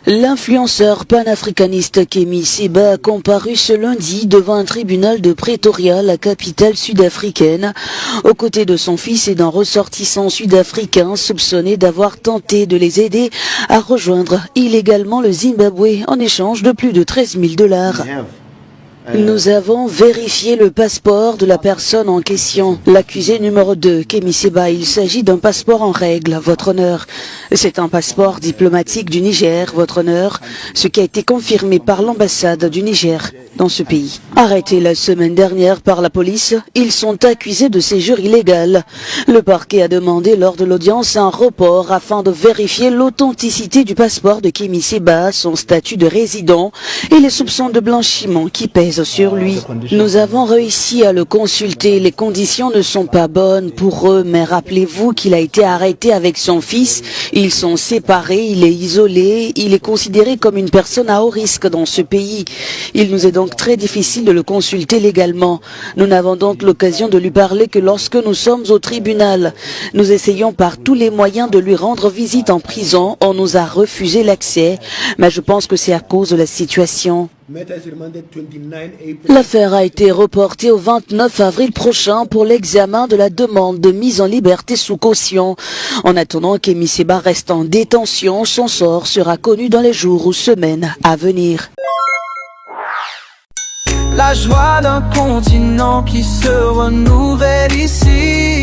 L'influenceur panafricaniste Kemi Seba a comparu ce lundi devant un tribunal de Pretoria, la capitale sud-africaine, aux côtés de son fils et d'un ressortissant sud-africain soupçonné d'avoir tenté de les aider à rejoindre illégalement le Zimbabwe en échange de plus de 13 000 $. Nous avons vérifié le passeport de la personne en question. L'accusé numéro 2, Kemi Seba, il s'agit d'un passeport en règle, votre honneur. C'est un passeport diplomatique du Niger, votre honneur, ce qui a été confirmé par l'ambassade du Niger dans ce pays. Arrêtés la semaine dernière par la police, ils sont accusés de séjour illégal. Le parquet a demandé lors de l'audience un report afin de vérifier l'authenticité du passeport de Kemi Seba, son statut de résident et les soupçons de blanchiment qui pèsent sur lui. Nous avons réussi à le consulter. Les conditions ne sont pas bonnes pour eux, mais rappelez-vous qu'il a été arrêté avec son fils. Ils sont séparés, il est isolé, il est considéré comme une personne à haut risque dans ce pays. Il nous est donc très difficile de le consulter légalement. Nous n'avons donc l'occasion de lui parler que lorsque nous sommes au tribunal. Nous essayons par tous les moyens de lui rendre visite en prison. On nous a refusé l'accès, mais je pense que c'est à cause de la situation. L'affaire a été reportée au 29 avril prochain pour l'examen de la demande de mise en liberté sous caution. En attendant qu'Kemi Seba reste en détention, son sort sera connu dans les jours ou semaines à venir. La joie d'un continent qui se renouvelle ici.